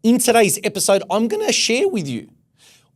In today's episode, I'm going to share with you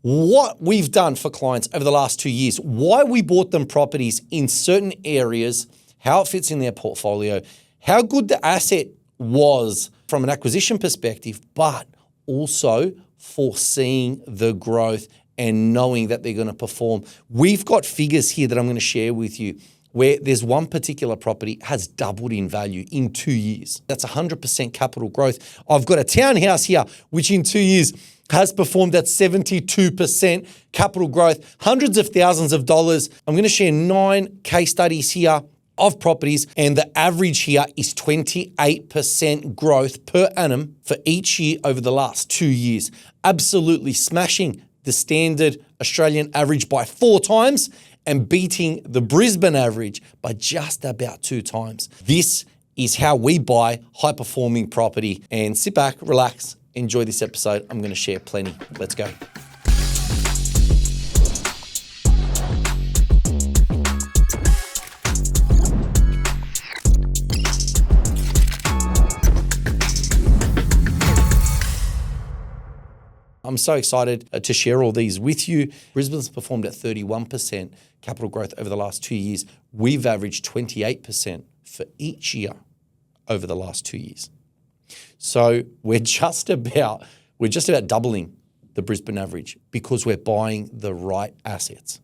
what we've done for clients over the last 2 years, why we bought them properties in certain areas, how it fits in their portfolio, how good the asset was from an acquisition perspective, but also foreseeing the growth and knowing that they're going to perform. We've got figures here that I'm going to share with you where there's one particular property has doubled in value in 2 years. That's 100% capital growth. I've got a townhouse here, which in 2 years has performed at 72% capital growth, hundreds of thousands of dollars. I'm going to share 9 case studies here of properties, and the average here is 28% growth per annum for each year over the last 2 years. Absolutely smashing the standard Australian average by 4 times and beating the Brisbane average by just about 2 times. This is how we buy high-performing property. And sit back, relax, enjoy this episode. I'm going to share plenty. Let's go. I'm so excited to share all these with you. Brisbane's performed at 31% capital growth over the last 2 years. We've averaged 28% for each year over the last 2 years. So we're just about doubling the Brisbane average because we're buying the right assets,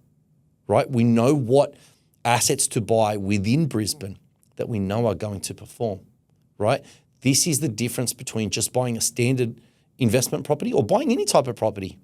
right? We know what assets to buy within Brisbane that we know are going to perform, right? This is the difference between just buying a standard investment property or buying any type of property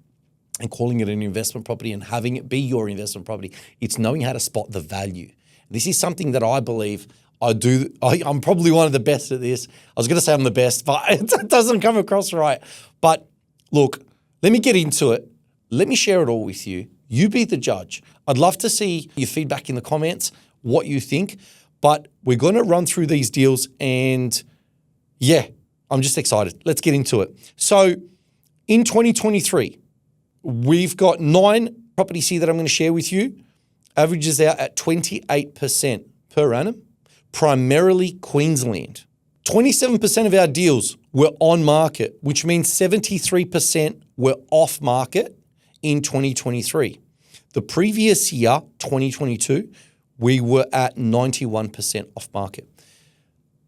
and calling it an investment property and having it be your investment property. It's knowing how to spot the value. This is something that I believe I do. I'm probably one of the best at this. I was going to say I'm the best, but it doesn't come across right. But look, let me get into it. Let me share it all with you. You be the judge. I'd love to see your feedback in the comments, what you think, but we're going to run through these deals and yeah, I'm just excited. Let's get into it. So in 2023, we've got 9 properties here that I'm going to share with you. Averages out at 28% per annum, primarily Queensland. 27% of our deals were on market, which means 73% were off market in 2023. The previous year, 2022, we were at 91% off market.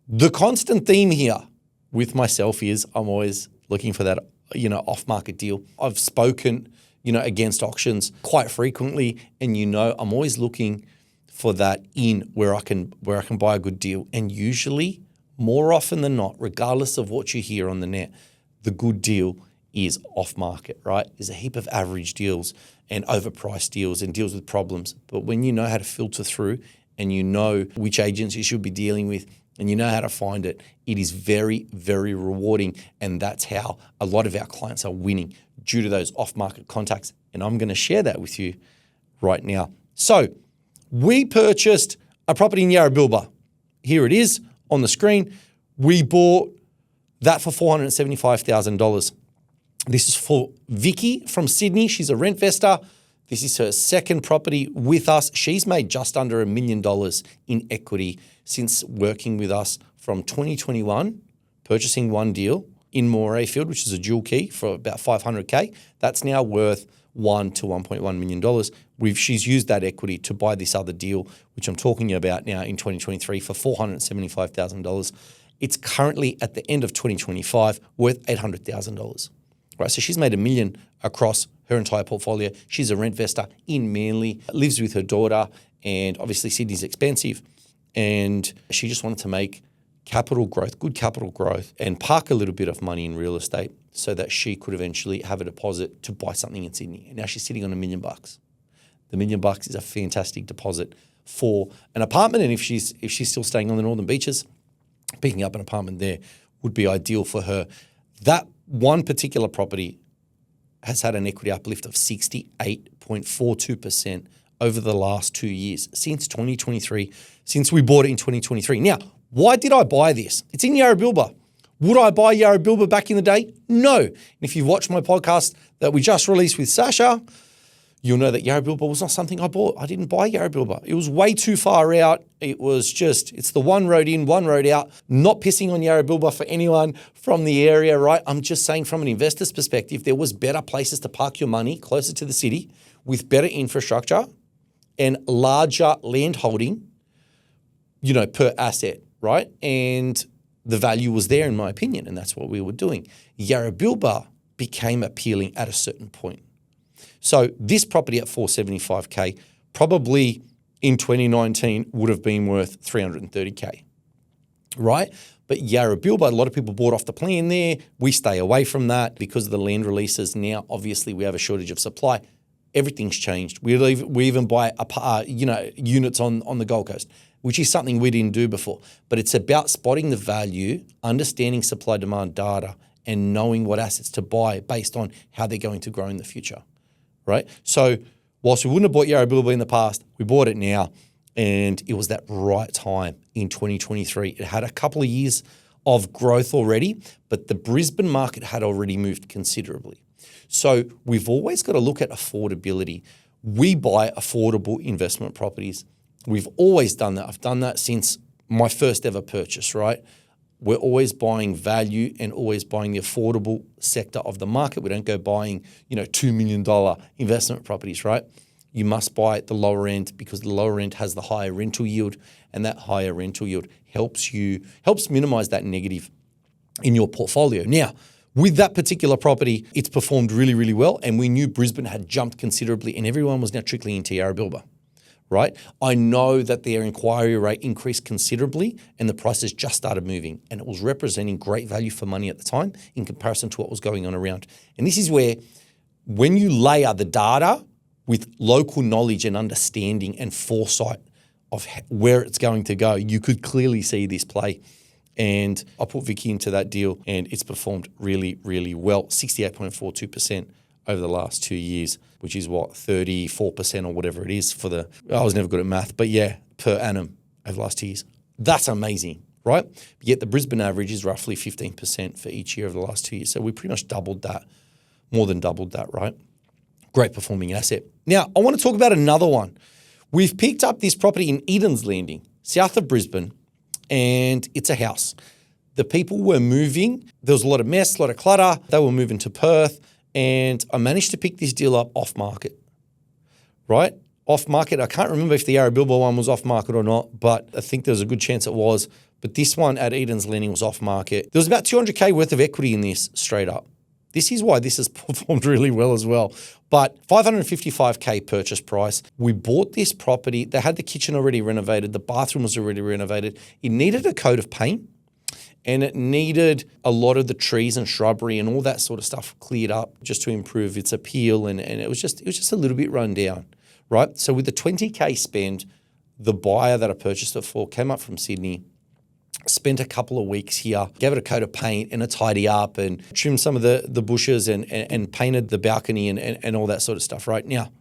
The constant theme here with myself is I'm always looking for that, off-market deal. I've spoken, against auctions quite frequently, and I'm always looking for that in where I can buy a good deal. And usually, more often than not, regardless of what you hear on the net, the good deal is off-market, right? There's a heap of average deals and overpriced deals and deals with problems. But when you know how to filter through and you know which agents you should be dealing with, and you know how to find it, it is very, very rewarding. And that's how a lot of our clients are winning due to those off-market contacts. And I'm going to share that with you right now. So we purchased a property in Yarrabilba. Here it is on the screen. We bought that for $475,000. This is for Vicky from Sydney. She's a rent investor. This is her second property with us. She's made just under $1 million in equity since working with us from 2021, purchasing one deal in Morayfield, which is a dual key for about $500K. That's now worth $1 to $1.1 million. She's used that equity to buy this other deal, which I'm talking about now in 2023 for $475,000. It's currently at the end of 2025 worth $800,000. Right, so she's made $1 million across her entire portfolio. She's a rent investor in Manly, lives with her daughter, and obviously Sydney's expensive. And she just wanted to make capital growth, good capital growth, and park a little bit of money in real estate so that she could eventually have a deposit to buy something in Sydney. And now she's sitting on $1 million. The $1 million is a fantastic deposit for an apartment. And if she's still staying on the Northern Beaches, picking up an apartment there would be ideal for her. That one particular property has had an equity uplift of 68.42% over the last 2 years, since 2023, since we bought it in 2023. Now, why did I buy this? It's in Yarrabilba. Would I buy Yarrabilba back in the day? No. And if you've watched my podcast that we just released with Sasha, you'll know that Yarrabilba was not something I bought. I didn't buy Yarrabilba. It was way too far out. It's the one road in, one road out. Not pissing on Yarrabilba for anyone from the area, right? I'm just saying from an investor's perspective, there was better places to park your money closer to the city with better infrastructure and larger land holding, per asset, right? And the value was there in my opinion, and that's what we were doing. Yarrabilba became appealing at a certain point. So this property at 475K probably in 2019 would have been worth 330K, right? But Yarrabilba, a lot of people bought off the plan there. We stay away from that because of the land releases. Now, obviously, we have a shortage of supply. Everything's changed. We even buy units on the Gold Coast, which is something we didn't do before. But it's about spotting the value, understanding supply-demand data, and knowing what assets to buy based on how they're going to grow in the future, right? So whilst we wouldn't have bought Yarrabilba in the past, we bought it now, and it was that right time in 2023. It had a couple of years of growth already, but the Brisbane market had already moved considerably. So we've always got to look at affordability. We buy affordable investment properties. We've always done that. I've done that since my first ever purchase, right? We're always buying value and always buying the affordable sector of the market. We don't go buying, $2 million investment properties, right? You must buy at the lower end because the lower end has the higher rental yield, and that higher rental yield helps minimize that negative in your portfolio. Now, with that particular property, it's performed really, really well, and we knew Brisbane had jumped considerably and everyone was now trickling into Yarrabilba, right? I know that their inquiry rate increased considerably and the prices just started moving, and it was representing great value for money at the time in comparison to what was going on around. And this is where, when you layer the data with local knowledge and understanding and foresight of where it's going to go, you could clearly see this play. And I put Vicky into that deal and it's performed really, really well. 68.42% over the last 2 years, which is 34% or whatever it is I was never good at math, but yeah, per annum over the last 2 years. That's amazing, right? Yet the Brisbane average is roughly 15% for each year over the last 2 years. So we pretty much doubled that, more than doubled that, right? Great performing asset. Now, I want to talk about another one. We've picked up this property in Eden's Landing, south of Brisbane, and it's a house. The people were moving. There was a lot of mess, a lot of clutter. They were moving to Perth, and I managed to pick this deal up off market, right? Off market. I can't remember if the Yarrabilba one was off market or not, but I think there's a good chance it was. But this one at Eden's Landing was off market. There was about 200K worth of equity in this straight up. This is why this has performed really well as well. But $555K purchase price. We bought this property. They had the kitchen already renovated. The bathroom was already renovated. It needed a coat of paint, and it needed a lot of the trees and shrubbery and all that sort of stuff cleared up just to improve its appeal. And it was just a little bit run down, right? So with the 20K spend, the buyer that I purchased it for came up from Sydney, spent a couple of weeks here, gave it a coat of paint and a tidy up and trimmed some of the bushes and painted the balcony and all that sort of stuff, right? Now,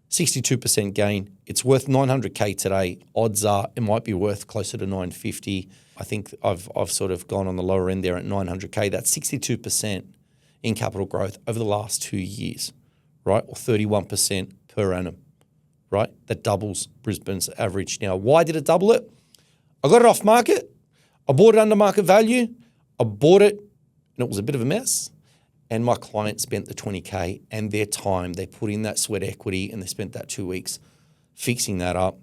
62% gain. It's worth 900K today. Odds are it might be worth closer to 950. I think I've sort of gone on the lower end there at 900K. That's 62% in capital growth over the last 2 years, right? Or 31% per annum, right? That doubles Brisbane's average. Now, why did it double it? I got it off market. I bought it under market value. I bought it and it was a bit of a mess. And my client spent the 20K and their time. They put in that sweat equity and they spent that 2 weeks fixing that up.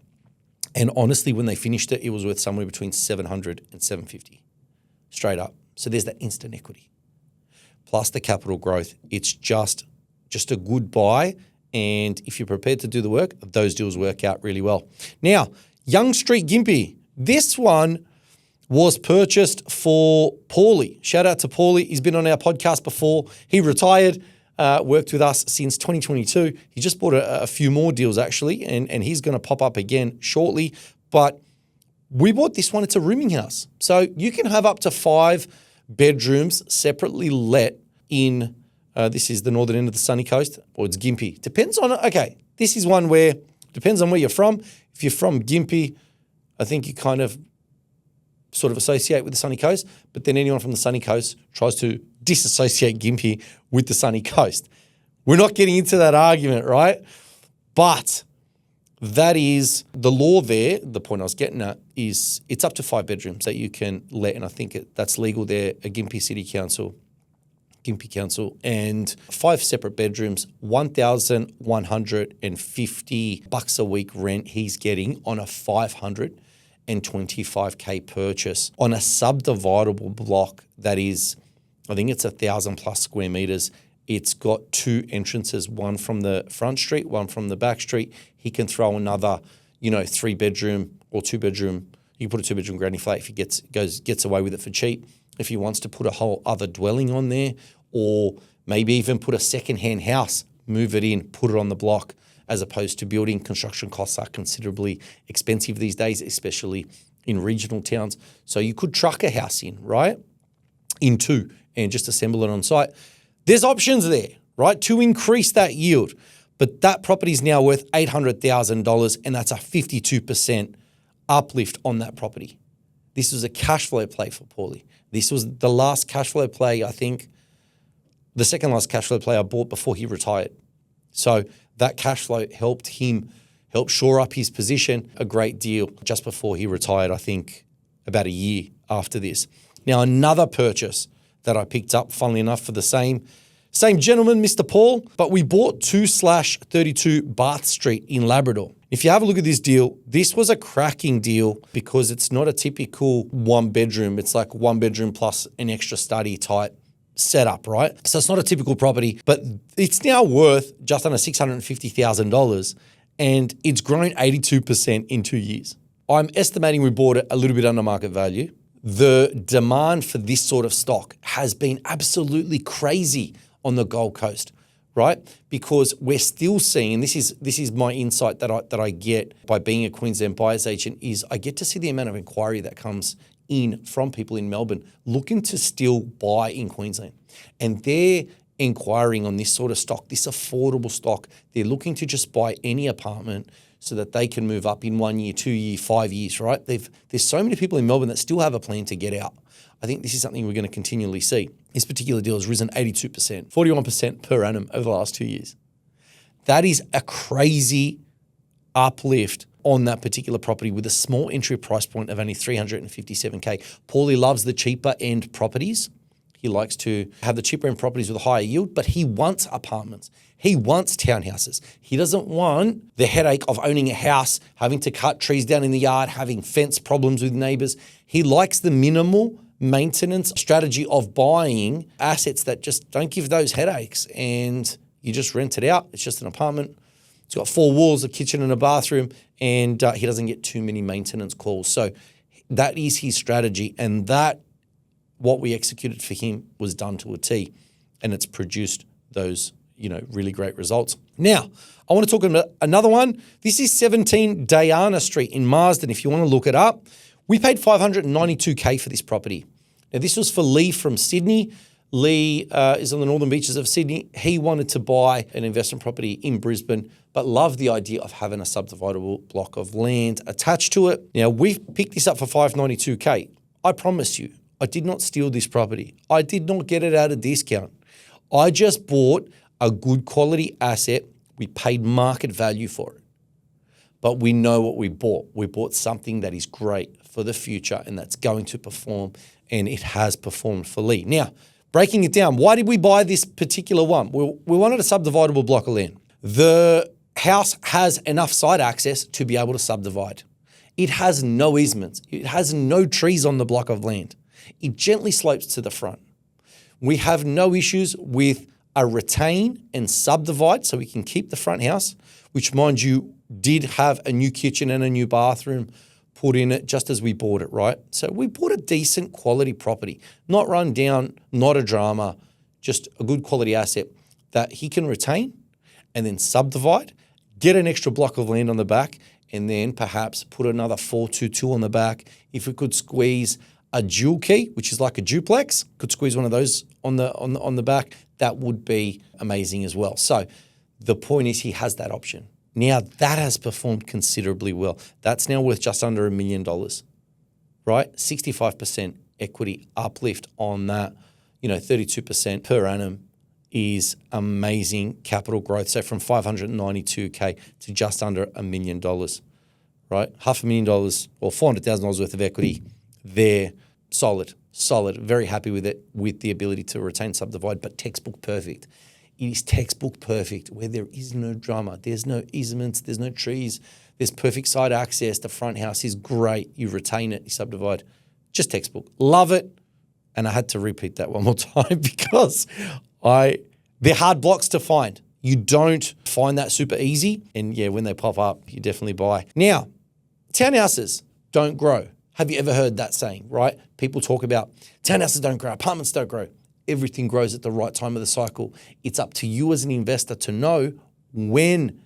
And honestly, when they finished it, it was worth somewhere between 700 and 750 straight up. So there's that instant equity. Plus the capital growth. It's just a good buy. And if you're prepared to do the work, those deals work out really well. Now, Young Street Gympie. This one was purchased for Paulie. Shout out to Paulie. He's been on our podcast before. He retired, worked with us since 2022. He just bought a few more deals actually, and he's going to pop up again shortly. But we bought this one. It's a rooming house. So you can have up to 5 bedrooms separately let in, this is the northern end of the sunny coast, or it's Gympie. Depends on, okay, this is one where, depends on where you're from. If you're from Gympie, I think you kind of sort of associate with the sunny coast, but then anyone from the sunny coast tries to disassociate Gympie with the sunny coast. We're not getting into that argument, right? But that is the law there. The point I was getting at is it's up to 5 bedrooms that you can let, and I think that's legal there, a Gympie City Council, Gympie Council, and 5 separate bedrooms, $1,150 a week rent he's getting on a $525K purchase on a subdividable block that is, I think it's 1,000 plus square meters. It's got 2 entrances, one from the front street, one from the back street. He can throw another, 3 bedroom or 2 bedroom. You can put a 2 bedroom granny flat if he gets away with it for cheap. If he wants to put a whole other dwelling on there, or maybe even put a second-hand house, move it in, put it on the block, as opposed to building. Construction costs are considerably expensive these days, especially in regional towns. So you could truck a house in, right? In 2 and just assemble it on site. There's options there, right, to increase that yield. But that property is now worth $800,000, and that's a 52% uplift on that property. This was a cash flow play for Paulie. This was the last cash flow play, I think, the second last cash flow play I bought before he retired. So that cash flow helped shore up his position a great deal just before he retired, I think about a year after this. Now, another purchase that I picked up, funnily enough, for the same gentleman, Mr. Paul, but we bought 2/32 Bath Street in Labrador. If you have a look at this deal, this was a cracking deal because it's not a typical 1 bedroom. It's like 1 bedroom plus an extra study type setup, right? So it's not a typical property, but it's now worth just under $650,000 and it's grown 82% in 2 years. I'm estimating we bought it a little bit under market value. The demand for this sort of stock has been absolutely crazy on the Gold Coast, right? Because we're still seeing, and this is my insight that I get by being a Queensland buyer's agent, is I get to see the amount of inquiry that comes in from people in Melbourne looking to still buy in Queensland. And they're inquiring on this sort of stock, this affordable stock. They're looking to just buy any apartment so that they can move up in 1 year, 2 year, 5 years, right? There's so many people in Melbourne that still have a plan to get out. I think this is something we're going to continually see. This particular deal has risen 82%, 41% per annum over the last 2 years. That is a crazy uplift on that particular property with a small entry price point of only $357K. Paulie loves the cheaper end properties. He likes to have the cheaper end properties with a higher yield, but he wants apartments. He wants townhouses. He doesn't want the headache of owning a house, having to cut trees down in the yard, having fence problems with neighbors. He likes the minimal maintenance strategy of buying assets that just don't give those headaches, and you just rent it out. It's just an apartment. It's got 4 walls, a kitchen and a bathroom, and he doesn't get too many maintenance calls. So that is his strategy, and that what we executed for him was done to a T, and it's produced those, really great results. Now, I want to talk about another one. This is 17 Diana Street in Marsden. If you want to look it up, we paid $592K for this property. Now, this was for Lee from Sydney. Lee is on the northern beaches of Sydney. He wanted to buy an investment property in Brisbane, but loved the idea of having a subdividable block of land attached to it. Now, we've picked this up for $592K. I promise you, I did not steal this property. I did not get it at a discount. I just bought a good quality asset. We paid market value for it. But we know what we bought. We bought something that is great for the future and that's going to perform, and it has performed for Lee. Now, breaking it down, why did we buy this particular one? We wanted a subdividable block of land. The house has enough site access to be able to subdivide. It has no easements. It has no trees on the block of land. It gently slopes to the front. We have no issues with a retain and subdivide, so we can keep the front house, which, mind you, did have a new kitchen and a new bathroom put in it just as we bought it, right? So we bought a decent quality property, not run down, not a drama, just a good quality asset that he can retain and then subdivide, get an extra block of land on the back, and then perhaps put another 422 on the back. If we could squeeze a dual key, which is like a duplex, could squeeze one of those on the back, that would be amazing as well. So the point is he has that option. Now that has performed considerably well. That's now worth just under $1 million, right? 65% equity uplift on that, 32% per annum is amazing capital growth. So from 592K to just under $1 million, right? $500,000 or $400,000 worth of equity there. Solid. Very happy with it, with the ability to retain subdivide, but textbook perfect. It is textbook perfect where there is no drama. There's no easements. There's no trees. There's perfect side access. The front house is great. You retain it. You subdivide. Just textbook. Love it. And I had to repeat that one more time because they're hard blocks to find. You don't find that super easy. And yeah, when they pop up, you definitely buy. Now, townhouses don't grow. Have you ever heard that saying, right? People talk about townhouses don't grow, apartments don't grow. Everything grows at the right time of the cycle. It's up to you as an investor to know when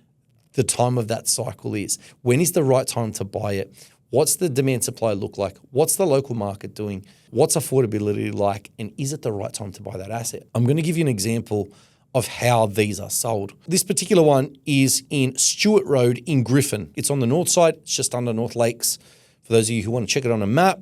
the time of that cycle is. When is the right time to buy it? What's the demand supply look like? What's the local market doing? What's affordability like? And is it the right time to buy that asset? I'm going to give you an example of how these are sold. This particular one is in Stewart Road in Griffin. It's on the north side. It's just under North Lakes. For those of you who want to check it on a map,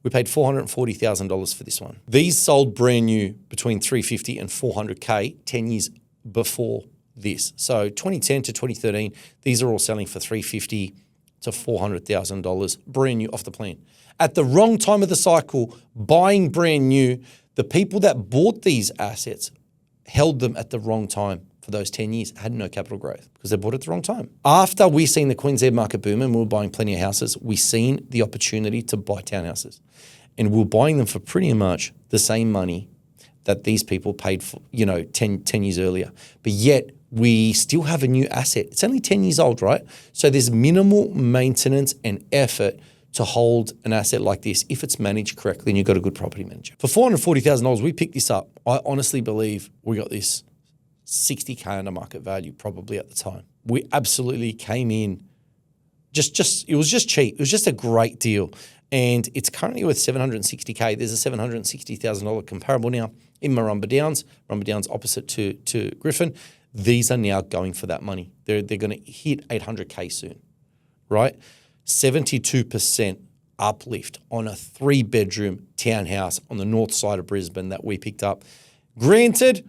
we paid $440,000 for this one. These sold brand new between $350,000 and $400,000 10 years before this. So 2010 to 2013, these are all selling for $350,000 to $400,000, brand new off the plan. At the wrong time of the cycle, buying brand new, the people that bought these assets held them at the wrong time for those 10 years, had no capital growth because they bought it at the wrong time. After we seen the Queensland market boom and we were buying plenty of houses, we seen the opportunity to buy townhouses. And we were buying them for pretty much the same money that these people paid for, 10 years earlier. But yet we still have a new asset. It's only 10 years old, right? So there's minimal maintenance and effort to hold an asset like this if it's managed correctly and you've got a good property manager. For $440,000, we picked this up. I honestly believe we got this $60,000 under market value probably at the time. We absolutely came in it was just cheap. It was just a great deal. And it's currently worth $760,000. There's a $760,000 comparable now in Marumba Downs. Marumba Downs opposite to Griffin. These are now going for that money. They're going to hit $800,000 soon, right? 72% uplift on a 3-bedroom townhouse on the north side of Brisbane that we picked up. Granted,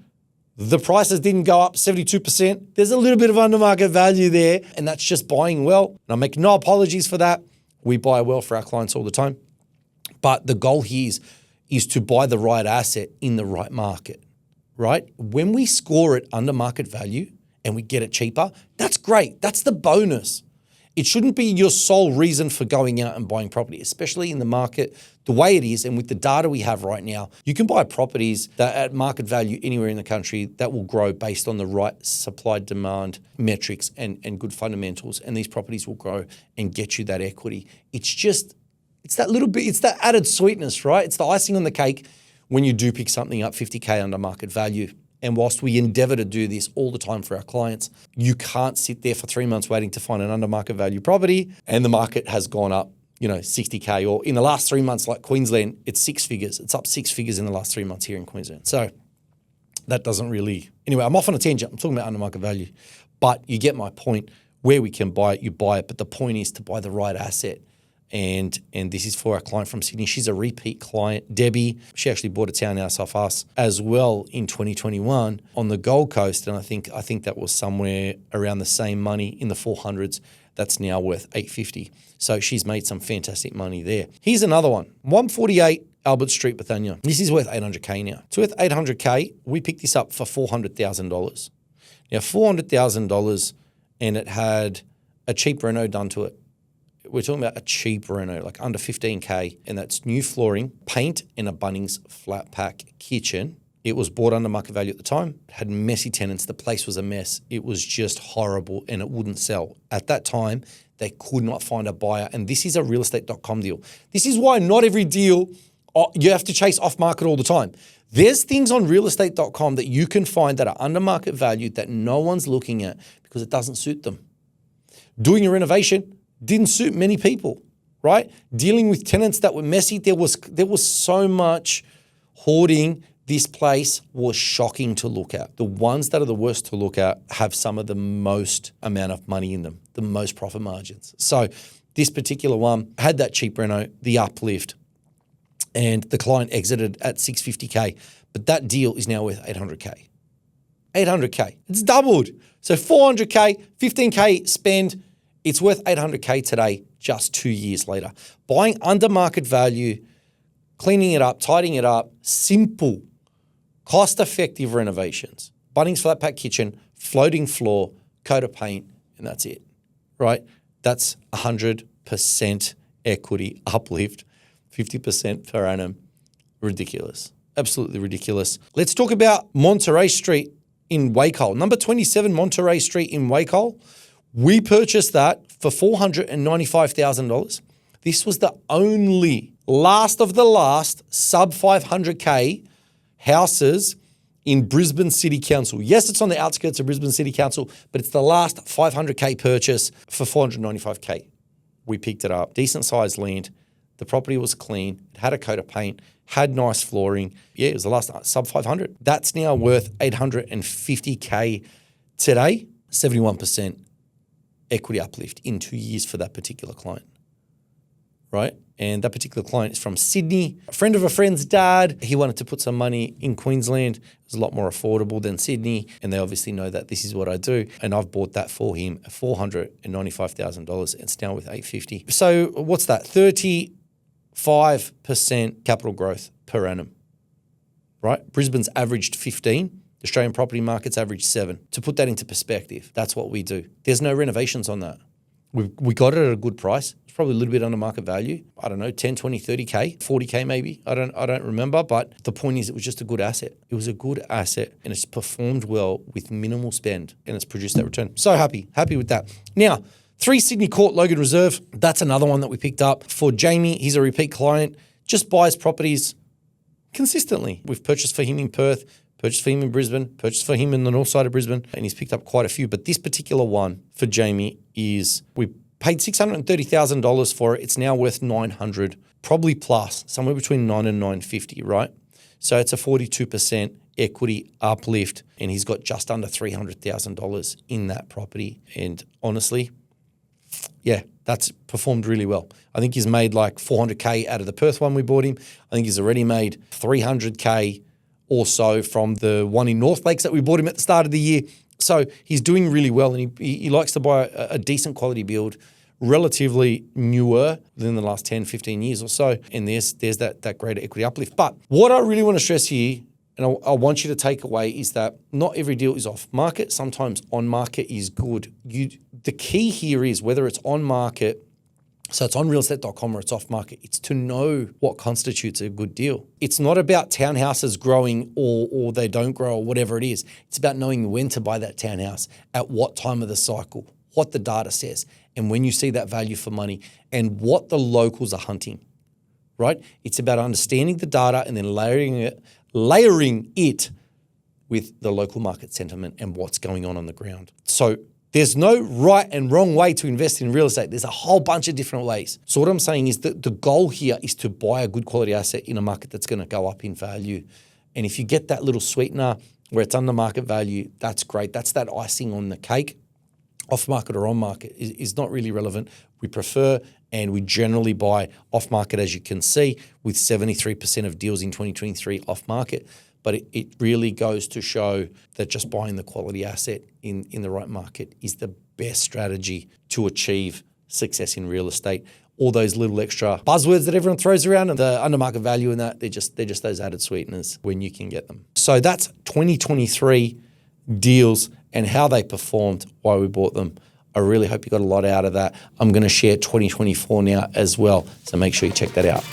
the prices didn't go up 72%. There's a little bit of under market value there, and that's just buying well. And I make no apologies for that. We buy well for our clients all the time. But the goal here is to buy the right asset in the right market, right? When we score it under market value and we get it cheaper, that's great. That's the bonus. It shouldn't be your sole reason for going out and buying property, especially in the market the way it is. And with the data we have right now, you can buy properties that at market value anywhere in the country that will grow based on the right supply demand metrics and good fundamentals. And these properties will grow and get you that equity. It's that little bit, it's that added sweetness, right? It's the icing on the cake when you do pick something up $50,000 under market value. And whilst we endeavor to do this all the time for our clients, you can't sit there for 3 months waiting to find an under market value property and the market has gone up, $60,000, or in the last 3 months, like Queensland, it's 6 figures. It's up 6 figures in the last 3 months here in Queensland. So that doesn't really, anyway, I'm off on a tangent. I'm talking about under market value, but you get my point. Where we can buy it, you buy it. But the point is to buy the right asset. And this is for our client from Sydney. She's a repeat client, Debbie. She actually bought a townhouse off us as well in 2021 on the Gold Coast. And I think that was somewhere around the same money in the 400s. That's now worth $850. So she's made some fantastic money there. Here's another one, 148 Albert Street, Bethania. This is worth $800,000 now. It's worth $800,000. We picked this up for $400,000. Now $400,000, and it had a cheap reno done to it. We're talking about a cheap reno, like under $15,000, and that's new flooring, paint, and a Bunnings flat pack kitchen. It was bought under market value at the time. It had messy tenants. The place was a mess. It was just horrible, and it wouldn't sell. At that time, they could not find a buyer, and this is a realestate.com deal. This is why not every deal you have to chase off market all the time. There's things on realestate.com that you can find that are under market value that no one's looking at because it doesn't suit them. Doing a renovation didn't suit many people, right? Dealing with tenants that were messy, there was so much hoarding. This place was shocking to look at. The ones that are the worst to look at have some of the most amount of money in them, the most profit margins. So this particular one had that cheap reno, the uplift, and the client exited at $650,000, but that deal is now worth $800,000. 800K. It's doubled. So 400K, 15K spend, it's worth 800K today, just 2 years later. Buying under market value, cleaning it up, tidying it up, simple, cost-effective renovations. Bunnings flat pack kitchen, floating floor, coat of paint, and that's it, right? That's 100% equity uplift, 50% per annum. Ridiculous. Absolutely ridiculous. Let's talk about Monterey Street in Wacol. Number 27 Monterey Street in Wacol. We purchased that for $495,000. This was the only last of the last sub 500K houses in Brisbane City Council. Yes, it's on the outskirts of Brisbane City Council, but it's the last 500K purchase for $495K. We picked it up. Decent sized land. The property was clean. It had a coat of paint, had nice flooring. Yeah, it was the last sub 500. That's now worth $850K today. 71% equity uplift in 2 years for that particular client, right? And that particular client is from Sydney, a friend of a friend's dad. He wanted to put some money in Queensland. It was a lot more affordable than Sydney. And they obviously know that this is what I do. And I've bought that for him at $495,000. It's now with $850. So what's that? 35% capital growth per annum, right? Brisbane's averaged 15. The Australian property market's averaged 7. To put that into perspective, that's what we do. There's no renovations on that. We got it at a good price. It's probably a little bit under market value. I don't know, 10, 20, 30K, 40K maybe. I don't remember. But the point is it was just a good asset. It was a good asset and it's performed well with minimal spend and it's produced that return. So happy with that. Now, 3 Sydney Court, Logan Reserve. That's another one that we picked up. For Jamie, he's a repeat client. Just buys properties consistently. We've purchased for him in Perth, purchased for him in Brisbane, purchased for him in the north side of Brisbane, and he's picked up quite a few. But this particular one for Jamie is, we paid $630,000 for it. It's now worth $900, probably plus, somewhere between $9 and $950, right? So it's a 42% equity uplift, and he's got just under $300,000 in that property. And honestly, yeah, that's performed really well. I think he's made like $400K out of the Perth one we bought him. I think he's already made $300K or so from the one in North Lakes that we bought him at the start of the year. So he's doing really well, and he likes to buy a decent quality build, relatively newer than the last 10, 15 years or so. And there's that greater equity uplift. But what I really want to stress here, and I want you to take away, is that not every deal is off market. Sometimes on market is good. The key here is whether it's on market, so it's on realestate.com or it's off market, it's to know what constitutes a good deal. It's not about townhouses growing or they don't grow or whatever it is. It's about knowing when to buy that townhouse, at what time of the cycle, what the data says, and when you see that value for money and what the locals are hunting, right? It's about understanding the data and then layering it with the local market sentiment and what's going on the ground. So there's no right and wrong way to invest in real estate. There's a whole bunch of different ways. So what I'm saying is that the goal here is to buy a good quality asset in a market that's going to go up in value. And if you get that little sweetener where it's under market value, that's great. That's that icing on the cake. Off market or on market is not really relevant. We prefer and we generally buy off market, as you can see, with 73% of deals in 2023 off market. But it really goes to show that just buying the quality asset in the right market is the best strategy to achieve success in real estate. All those little extra buzzwords that everyone throws around and the under market value and that, they're just those added sweeteners when you can get them. So that's 2023 deals and how they performed, why we bought them. I really hope you got a lot out of that. I'm going to share 2024 now as well, so make sure you check that out.